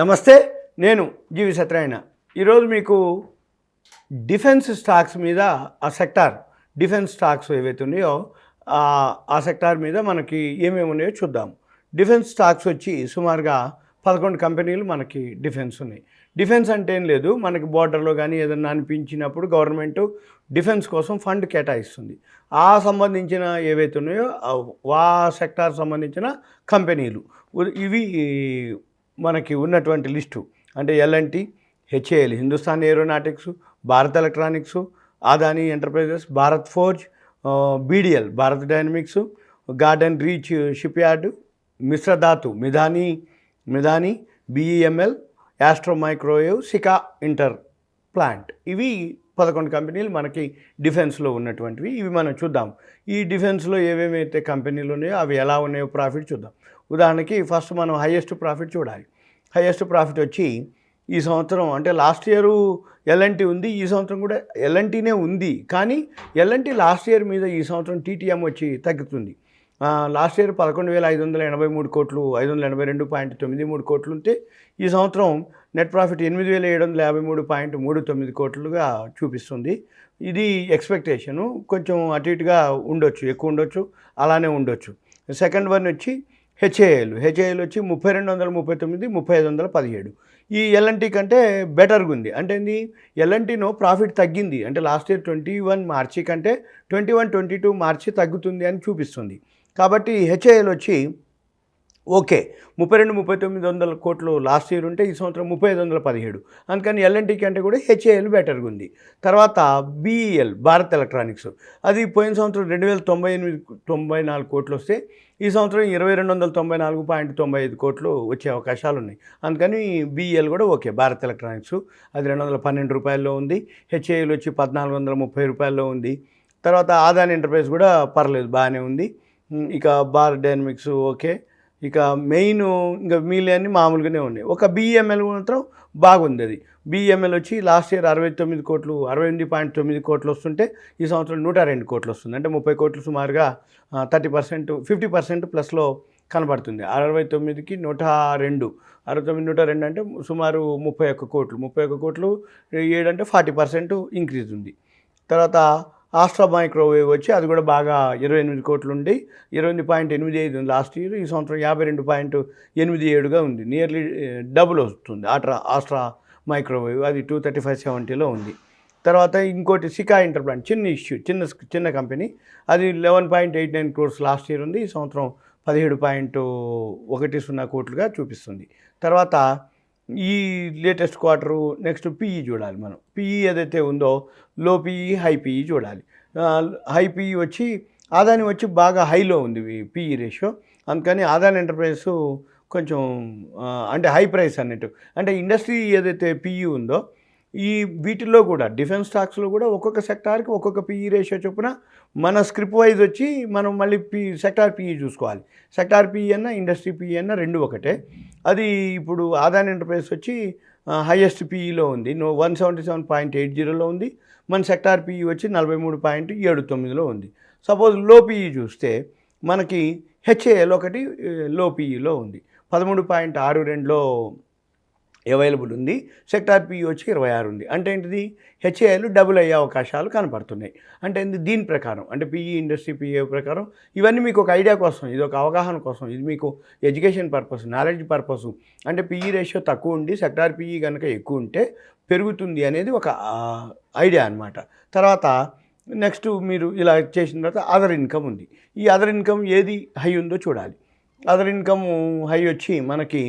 నమస్తే, నేను GVSatyanarayana. ఈరోజు మీకు డిఫెన్స్ స్టాక్స్ మీద డిఫెన్స్ స్టాక్స్ ఏవైతే ఉన్నాయో ఆ సెక్టార్ మీద మనకి ఏమేమి ఉన్నాయో చూద్దాం. డిఫెన్స్ స్టాక్స్ వచ్చి సుమారుగా 11 కంపెనీలు మనకి డిఫెన్స్ ఉన్నాయి. డిఫెన్స్ అంటే ఏం లేదు, మనకి బోర్డర్లో కానీ ఏదన్నా అనిపించినప్పుడు గవర్నమెంట్ డిఫెన్స్ కోసం ఫండ్ కేటాయిస్తుంది. ఆ సంబంధించిన ఏవైతే ఉన్నాయో ఆ సెక్టార్ సంబంధించిన కంపెనీలు ఇవి మనకి ఉన్నటువంటి లిస్టు. అంటే L&T, HAL Hindustan aeronautics, Bharat electronics, Adani enterprises, Bharat forge, BDL Bharat dynamics, garden reach ship yard, Mishra Dhatu Midhani, BEML, astro microwave, cica ఇంటర్ ప్లాంట్. ఇవి 11 కంపెనీలు మనకి డిఫెన్స్లో ఉన్నటువంటివి. ఇవి మనం చూద్దాం. ఈ డిఫెన్స్లో ఏవేమైతే కంపెనీలు ఉన్నాయో అవి ఎలా ఉన్నాయో ప్రాఫిట్ చూద్దాం. ఉదాహరణకి ఫస్ట్ మనం హైయెస్ట్ ప్రాఫిట్ చూడాలి. హైయెస్ట్ ప్రాఫిట్ వచ్చి ఈ సంవత్సరం, అంటే లాస్ట్ ఇయర్ L&T ఉంది, ఈ సంవత్సరం కూడా L&Tనే ఉంది. కానీ L&T లాస్ట్ ఇయర్ మీద ఈ సంవత్సరం TTM వచ్చి తగ్గుతుంది. లాస్ట్ ఇయర్ 11,583 కోట్లు, 582.93 కోట్లు ఉంటే ఈ సంవత్సరం నెట్ ప్రాఫిట్ 8,753.39 కోట్లుగా చూపిస్తుంది. ఇది ఎక్స్పెక్టేషను. కొంచెం అటు ఇటుగా ఉండొచ్చు, ఎక్కువ ఉండొచ్చు, అలానే ఉండొచ్చు. సెకండ్ వన్ వచ్చి HAL వచ్చి 3,239, 3,517. ఈ L&T కంటే బెటర్గా ఉంది. అంటే ఏంది, L&Tలో ప్రాఫిట్ తగ్గింది. అంటే లాస్ట్ ఇయర్ 21 మార్చి కంటే 21-22 మార్చి తగ్గుతుంది అని చూపిస్తుంది. కాబట్టి HAL వచ్చి ఓకే, 32,000-39,000 కోట్లు లాస్ట్ ఇయర్ ఉంటే ఈ సంవత్సరం 3,517. అందుకని L&T కంటే కూడా HAL బెటర్గా ఉంది. తర్వాత BEL భారత్ ఎలక్ట్రానిక్స్, అది పోయిన సంవత్సరం 2,094 కోట్లు వస్తే ఈ సంవత్సరం 2,294.95 కోట్లు వచ్చే అవకాశాలు ఉన్నాయి. అందుకని BEL కూడా ఓకే. భారత్ ఎలక్ట్రానిక్స్ అది 212 రూపాయల్లో ఉంది. HAL వచ్చి 1,430 రూపాయల్లో ఉంది. తర్వాత అదానీ ఎంటర్ప్రైజ్ కూడా పర్లేదు, బాగానే ఉంది. ఇక భారత్ డైనమిక్స్ ఓకే. ఇక మెయిన్ ఇంకా మిగిలినవన్నీ మామూలుగానే ఉన్నాయి. ఒక BEML మాత్రం బాగుంది. అది BEML వచ్చి లాస్ట్ ఇయర్ 69 కోట్లు, 68.9 కోట్లు వస్తుంటే ఈ సంవత్సరం 102 కోట్లు వస్తుంది. అంటే 30 కోట్లు సుమారుగా 30%, 50% ప్లస్లో కనబడుతుంది. 69కి 102, 102 అంటే సుమారు 31 కోట్లు. 31 కోట్లు 7 అంటే 40% ఇంక్రీజ్ ఉంది. తర్వాత ఆస్ట్రా మైక్రోవేవ్ వచ్చి అది కూడా బాగా 28 కోట్లు ఉండి 28.85 ఉంది లాస్ట్ ఇయర్. ఈ సంవత్సరం 52.87గా ఉంది. నియర్లీ డబుల్ వస్తుంది ఆస్ట్రా మైక్రోవేవ్. అది 235.70లో ఉంది. తర్వాత ఇంకోటి సికా ఇంటర్ ప్లాంట్, చిన్న కంపెనీ, అది 11.89 crores లాస్ట్ ఇయర్ ఉంది. ఈ సంవత్సరం 17.10 కోట్లుగా చూపిస్తుంది. తర్వాత ఈ లేటెస్ట్ క్వార్టరు నెక్స్ట్ PE చూడాలి మనం. PE ఏదైతే ఉందో లో PE, హై PE చూడాలి. హై PE వచ్చి అదాని వచ్చి బాగా హైలో ఉంది PE రేషియో. అందుకని అదాని ఎంటర్ప్రైజెస్ కొంచెం అంటే హై ప్రైస్ అన్నట్టు. అంటే ఇండస్ట్రీ ఏదైతే PE ఉందో ఈ వీటిల్లో కూడా డిఫెన్స్ స్టాక్స్లో కూడా ఒక్కొక్క సెక్టార్కి ఒక్కొక్క PE రేషియో చొప్పున మన స్క్రిప్ట్ వైజ్ వచ్చి మనం మళ్ళీ సెక్టార్ PE చూసుకోవాలి. సెక్టార్ PE అన్నా ఇండస్ట్రీ PE అన్నా రెండు ఒకటే. అది ఇప్పుడు అదాని ఎంటర్ప్రైజెస్ వచ్చి హైయెస్ట్ PEలో ఉంది, 177.80లో ఉంది. మన సెక్టార్ PE వచ్చి 43.79లో ఉంది. సపోజ్ లో PE చూస్తే మనకి HAL ఒకటి లో PEలో ఉంది, 13.62లో అవైలబుల్ ఉంది. సెక్టార్ PE వచ్చి 26 ఉంది. అంటే ఏంటిది, HAL డబుల్ అయ్యే అవకాశాలు కనపడుతున్నాయి. అంటే దీని ప్రకారం, అంటే PE ఇండస్ట్రీ PE ప్రకారం ఇవన్నీ మీకు ఒక ఐడియా కోసం, ఇది ఒక అవగాహన కోసం, ఇది మీకు ఎడ్యుకేషన్ పర్పస్, నాలెడ్జ్ పర్పస్. అంటే PE రేషియో తక్కువ ఉండి సెక్టార్ PE కనుక ఎక్కువ ఉంటే పెరుగుతుంది అనేది ఒక ఐడియా అనమాట. తర్వాత నెక్స్ట్ మీరు ఇలా చేసిన తర్వాత అదర్ ఇన్కమ్ ఉంది. ఈ అదర్ ఇన్కమ్ ఏది హై ఉందో చూడాలి. అదర్ ఇన్కమ్ హై వచ్చి మనకి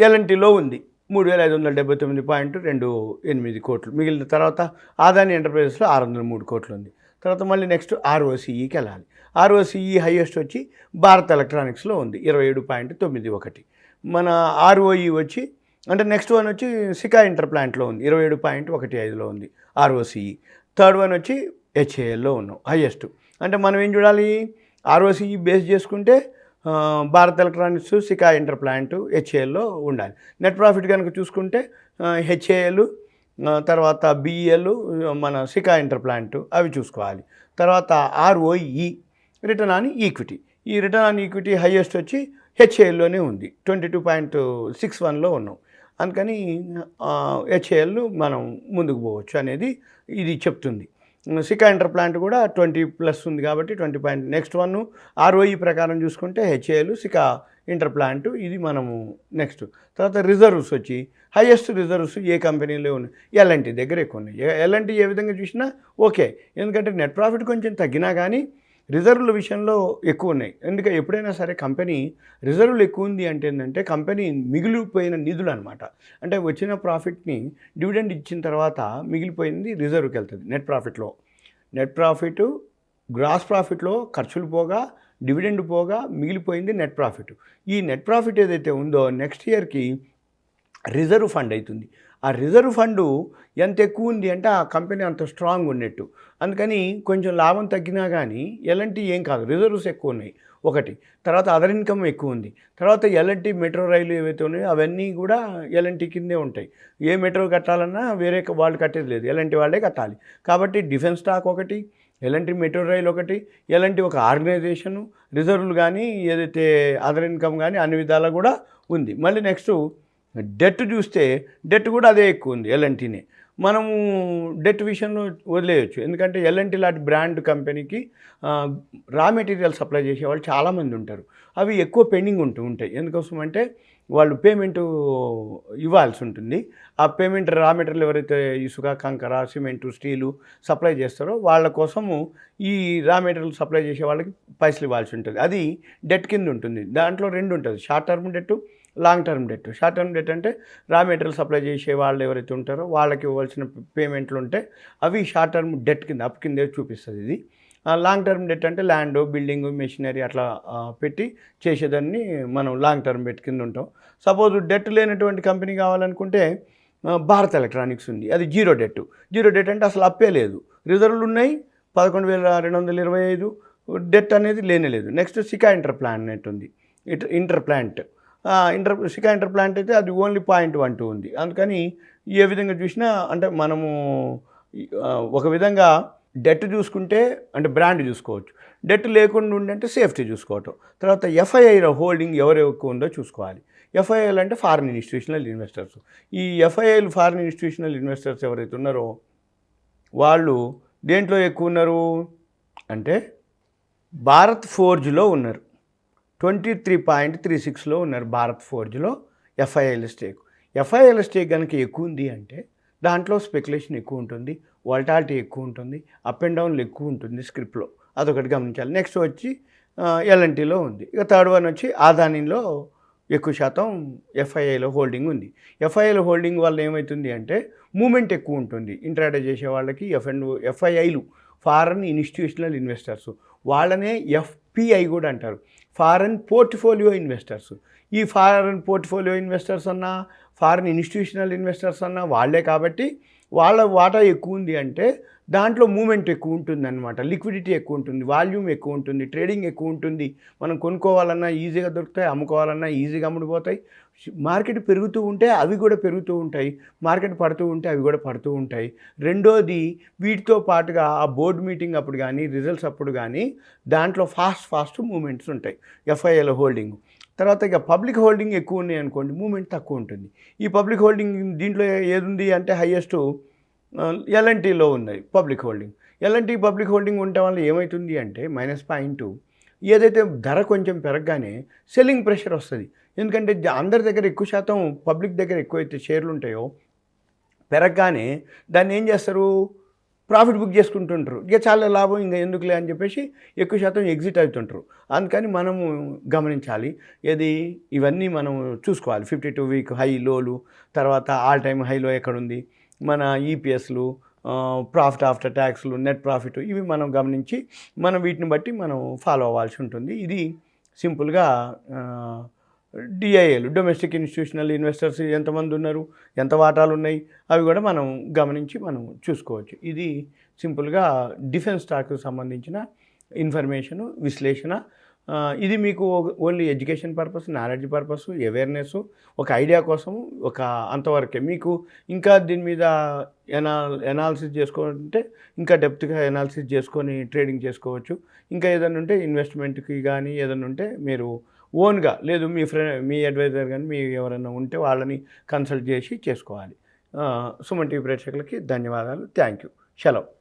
L&Tలో ఉంది 3,579.28 కోట్లు. మిగిలిన తర్వాత అదాని ఎంటర్ప్రైజెస్లో 603 కోట్లు ఉంది. తర్వాత మళ్ళీ నెక్స్ట్ ROCEకి వెళ్ళాలి. ROCE హైయెస్ట్ వచ్చి భారత్ ఎలక్ట్రానిక్స్లో ఉంది 27.91. మన ROE వచ్చి, అంటే నెక్స్ట్ వన్ వచ్చి సికా ఇంటర్ ప్లాంట్లో ఉంది 27.15లో ఉంది ROCE. థర్డ్ వన్ వచ్చి HALలో ఉన్నాం హైయెస్ట్. అంటే మనం ఏం చూడాలి, ROCE బేస్ చేసుకుంటే భారత్ ఎలక్ట్రానిక్స్, సికా ఇంటర్ ప్లాంట్, HALలో ఉండాలి. నెట్ ప్రాఫిట్ కనుక చూసుకుంటే HAL, తర్వాత BEL, మన సికా ఇంటర్ ప్లాంట్ అవి చూసుకోవాలి. తర్వాత ROE రిటర్న్ ఆన్ ఈక్విటీ. ఈ రిటర్న్ ఆన్ ఈక్విటీ హైయెస్ట్ వచ్చి హెచ్ఏఎల్లోనే ఉంది 22.61లో ఉన్నాం. అందుకని హెచ్ఏఎల్ మనం ముందుకు పోవచ్చు అనేది ఇది చెప్తుంది. సికా ఇంటర్ ప్లాంట్ కూడా 20+ ఉంది కాబట్టి 20 నెక్స్ట్ వన్ ఆర్ఓఈ ప్రకారం చూసుకుంటే హెచ్ఏఎల్ సికా ఇంటర్ ప్లాంట్ ఇది మనము నెక్స్ట్. తర్వాత రిజర్వ్స్ వచ్చి హైయెస్ట్ రిజర్వ్స్ ఏ కంపెనీలో ఉన్నాయి, ఎల్ఎన్టీ దగ్గర ఎక్కువ ఉన్నాయి. ఎల్ఎన్టీ ఏ విధంగా చూసినా ఓకే, ఎందుకంటే నెట్ ప్రాఫిట్ కొంచెం తగ్గినా కానీ రిజర్వుల విషయంలో ఎక్కువ ఉన్నాయి. ఎందుకంటే ఎప్పుడైనా సరే కంపెనీ రిజర్వులు ఎక్కువ ఉంది అంటే ఏంటంటే కంపెనీ మిగిలిపోయిన నిధులు అనమాట. అంటే వచ్చిన ప్రాఫిట్ని డివిడెండ్ ఇచ్చిన తర్వాత మిగిలిపోయింది రిజర్వ్కి వెళ్తుంది. నెట్ ప్రాఫిట్ గ్రాస్ ప్రాఫిట్లో ఖర్చులు పోగా డివిడెండ్ పోగా మిగిలిపోయింది నెట్ ప్రాఫిట్. ఈ నెట్ ప్రాఫిట్ ఏదైతే ఉందో నెక్స్ట్ ఇయర్కి రిజర్వ్ ఫండ్ అవుతుంది. ఆ రిజర్వ్ ఫండు ఎంత ఎక్కువ ఉంది అంటే ఆ కంపెనీ అంత స్ట్రాంగ్ ఉన్నట్టు. అందుకని కొంచెం లాభం తగ్గినా కానీ ఎల్ఎన్టీ ఏం కాదు, రిజర్వ్స్ ఎక్కువ ఉన్నాయి ఒకటి. తర్వాత అదర్ ఇన్కమ్ ఎక్కువ ఉంది. తర్వాత ఎల్ఎన్టీ మెట్రో రైలు ఏవైతే ఉన్నాయో అవన్నీ కూడా ఎల్ఎన్టీ కిందే ఉంటాయి. ఏ మెట్రో కట్టాలన్నా వేరే వాళ్ళు కట్టేది లేదు, ఎల్ఎన్టీ వాళ్ళే కట్టాలి. కాబట్టి డిఫెన్స్ స్టాక్ ఒకటి, ఎల్ఎన్టీ మెట్రో రైలు ఒకటి, ఎల్ఎన్టీ ఒక ఆర్గనైజేషను, రిజర్వులు కానీ ఏదైతే అదర్ ఇన్కమ్ కానీ అన్ని విధాలా కూడా ఉంది. మళ్ళీ నెక్స్ట్ డెట్ చూస్తే డెట్ కూడా అదే ఎక్కువ ఉంది ఎల్ఎన్టీనే. మనము డెట్ విషయంలో వదిలేయచ్చు, ఎందుకంటే ఎల్ఎన్టీ లాంటి బ్రాండ్ కంపెనీకి రా మెటీరియల్ సప్లై చేసేవాళ్ళు చాలామంది ఉంటారు. అవి ఎక్కువ పెండింగ్ ఉంటాయి. ఎందుకోసం అంటే వాళ్ళు పేమెంటు ఇవ్వాల్సి ఉంటుంది. ఆ పేమెంట్ రా మెటీరియల్ ఎవరైతే ఇసుక, కంకర, సిమెంటు, స్టీలు సప్లై చేస్తారో వాళ్ళ కోసము ఈ రా మెటీరియల్ సప్లై చేసే వాళ్ళకి పైసలు ఇవ్వాల్సి ఉంటుంది. అది డెట్ కింద ఉంటుంది. దాంట్లో రెండు ఉంటుంది, short term debt, long term debt. Short term debt అంటే రా మెటీరియల్ సప్లై చేసే వాళ్ళు ఎవరైతే ఉంటారో వాళ్ళకి ఇవ్వాల్సిన పేమెంట్లు ఉంటే అవి షార్ట్ టర్మ్ డెట్ కింద అప్ కిందే చూపిస్తుంది ఇది. లాంగ్ టర్మ్ డెట్ అంటే ల్యాండ్, బిల్డింగ్, మెషినరీ అట్లా పెట్టి చేసేదాన్ని మనం లాంగ్ టర్మ్ డెట్ కింద ఉంటాం. సపోజ్ డెట్ లేనటువంటి కంపెనీ కావాలనుకుంటే భారత్ ఎలక్ట్రానిక్స్ ఉంది, అది జీరో డెట్. జీరో డెట్ అంటే అసలు అప్పే లేదు, రిజర్వులు ఉన్నాయి 11,225, డెట్ అనేది లేనేలేదు. నెక్స్ట్ సికా ఇంటర్ ప్లాంట్ ఉంది, సికా ఇంటర్ ప్లాంట్ అయితే అది ఓన్లీ 0.12 ఉంది. అందుకని ఏ విధంగా చూసినా అంటే మనము ఒక విధంగా డెట్ చూసుకుంటే అంటే బ్రాండ్ చూసుకోవచ్చు, డెట్ లేకుండా ఉండంటే సేఫ్టీ చూసుకోవటం. తర్వాత ఎఫ్ఐఐ హోల్డింగ్ ఎవరు ఎక్కువ ఉందో చూసుకోవాలి. ఎఫ్ఐఐలు అంటే ఫారిన్ ఇన్స్టిట్యూషనల్ ఇన్వెస్టర్స్. ఈ ఎఫ్ఐఐలు ఫారిన్ ఇన్స్టిట్యూషనల్ ఇన్వెస్టర్స్ ఎవరైతే ఉన్నారో వాళ్ళు దేంట్లో ఎక్కువ ఉన్నారు అంటే భారత్ ఫోర్జ్లో ఉన్నారు, 23.36లో ఉన్నారు భారత్ ఫోర్జ్లో ఎఫ్ఐఐల స్టేక్. ఎఫ్ఐఐల స్టేక్ కనుక ఎక్కువ ఉంది అంటే దాంట్లో స్పెక్యులేషన్ ఎక్కువ ఉంటుంది, వాల్టాలిటీ ఎక్కువ ఉంటుంది, అప్ అండ్ డౌన్లు ఎక్కువ ఉంటుంది స్క్రిప్ట్లో, అదొకటి గమనించాలి. నెక్స్ట్ వచ్చి ఎల్ఎన్టీలో ఉంది. ఇక థర్డ్ వన్ వచ్చి అదానీలో ఎక్కువ శాతం ఎఫ్ఐఐలో హోల్డింగ్ ఉంది. ఎఫ్ఐఐలో హోల్డింగ్ వల్ల ఏమవుతుంది అంటే మూమెంట్ ఎక్కువ ఉంటుంది. ఇంట్రాడే చేసే వాళ్ళకి ఎఫ్ఐఐలు ఫారెన్ ఇన్స్టిట్యూషనల్ ఇన్వెస్టర్స్, వాళ్ళనే ఎఫ్పిఐ కూడా అంటారు, ఫారెన్ పోర్ట్ఫోలియో ఇన్వెస్టర్స్. ఈ ఫారెన్ పోర్ట్ఫోలియో ఇన్వెస్టర్స్ అన్నా ఫారెన్ ఇన్స్టిట్యూషనల్ ఇన్వెస్టర్స్ అన్నా వాళ్ళే. కాబట్టి వాళ్ళ వాటా ఎక్కువ ఉంది అంటే దాంట్లో మూమెంట్ ఎక్కువ ఉంటుంది అనమాట, లిక్విడిటీ ఎక్కువ ఉంటుంది, వాల్యూమ్ ఎక్కువ ఉంటుంది, ట్రేడింగ్ ఎక్కువ ఉంటుంది. మనం కొనుక్కోవాలన్నా ఈజీగా దొరుకుతాయి, అమ్ముకోవాలన్నా ఈజీగా అమ్ముడుపోతాయి. మార్కెట్ పెరుగుతూ ఉంటే అవి కూడా పెరుగుతూ ఉంటాయి, మార్కెట్ పడుతూ ఉంటే అవి కూడా పడుతూ ఉంటాయి. రెండోది వీటితో పాటుగా ఆ బోర్డు మీటింగ్ అప్పుడు కానీ రిజల్ట్స్ అప్పుడు కానీ దాంట్లో ఫాస్ట్ మూమెంట్స్ ఉంటాయి ఎఫ్ఐఐల హోల్డింగ్. తర్వాత ఇక పబ్లిక్ హోల్డింగ్ ఎక్కువ ఉన్నాయి అనుకోండి, మూమెంట్ తక్కువ ఉంటుంది. ఈ పబ్లిక్ హోల్డింగ్ దీంట్లో ఏది ఉంది అంటే హైయెస్ట్ ఎల్ఎన్టీలో ఉన్నాయి public holding. LNT public holding ఉండటం వల్ల ఏమవుతుంది అంటే -0.2, ఏదైతే ధర కొంచెం పెరగగానే సెల్లింగ్ ప్రెషర్ వస్తుంది. ఎందుకంటే అందరి దగ్గర ఎక్కువ శాతం పబ్లిక్ దగ్గర ఎక్కువైతే షేర్లు ఉంటాయో పెరగగానే దాన్ని ఏం చేస్తారు, ప్రాఫిట్ బుక్ చేసుకుంటుంటారు. ఇక చాలా లాభం ఇంకా ఎందుకులే అని చెప్పేసి ఎక్కువ శాతం ఎగ్జిట్ అవుతుంటారు. అందుకని మనము గమనించాలి, ఇవన్నీ మనం చూసుకోవాలి. 52 వీక్ హై లోలు, తర్వాత ఆల్ టైమ్ హైలో ఎక్కడుంది, మన ఈపీఎస్లు, ప్రాఫిట్ ఆఫ్టర్ ట్యాక్స్లు, నెట్ ప్రాఫిట్, ఇవి మనం గమనించి మనం వీటిని బట్టి మనం ఫాలో అవ్వాల్సి ఉంటుంది. ఇది సింపుల్గా డిఐఏలు, డొమెస్టిక్ ఇన్స్టిట్యూషనల్ ఇన్వెస్టర్స్ ఎంతమంది ఉన్నారు, ఎంత వాటాలు ఉన్నాయి, అవి కూడా మనం గమనించి మనం చూసుకోవచ్చు. ఇది సింపుల్గా డిఫెన్స్ స్టాక్కి సంబంధించిన ఇన్ఫర్మేషను, విశ్లేషణ. ఇది మీకు only education purpose, knowledge purpose, awareness, ఒక ఐడియా కోసం ఒక అంతవరకే. మీకు ఇంకా దీని మీద ఎనాలిసిస్ చేసుకోవాలంటే ఇంకా డెప్త్గా ఎనాలిసిస్ చేసుకొని ట్రేడింగ్ చేసుకోవచ్చు. ఇంకా ఏదైనా ఉంటే ఇన్వెస్ట్మెంట్కి కానీ ఏదైనా ఉంటే మీరు ఓన్గా లేదు మీ అడ్వైజర్ కానీ మీ ఎవరైనా ఉంటే వాళ్ళని కన్సల్ట్ చేసి చేసుకోవాలి. సుమన్ టీవీ ప్రేక్షకులకి ధన్యవాదాలు. Thank you. సెలవు.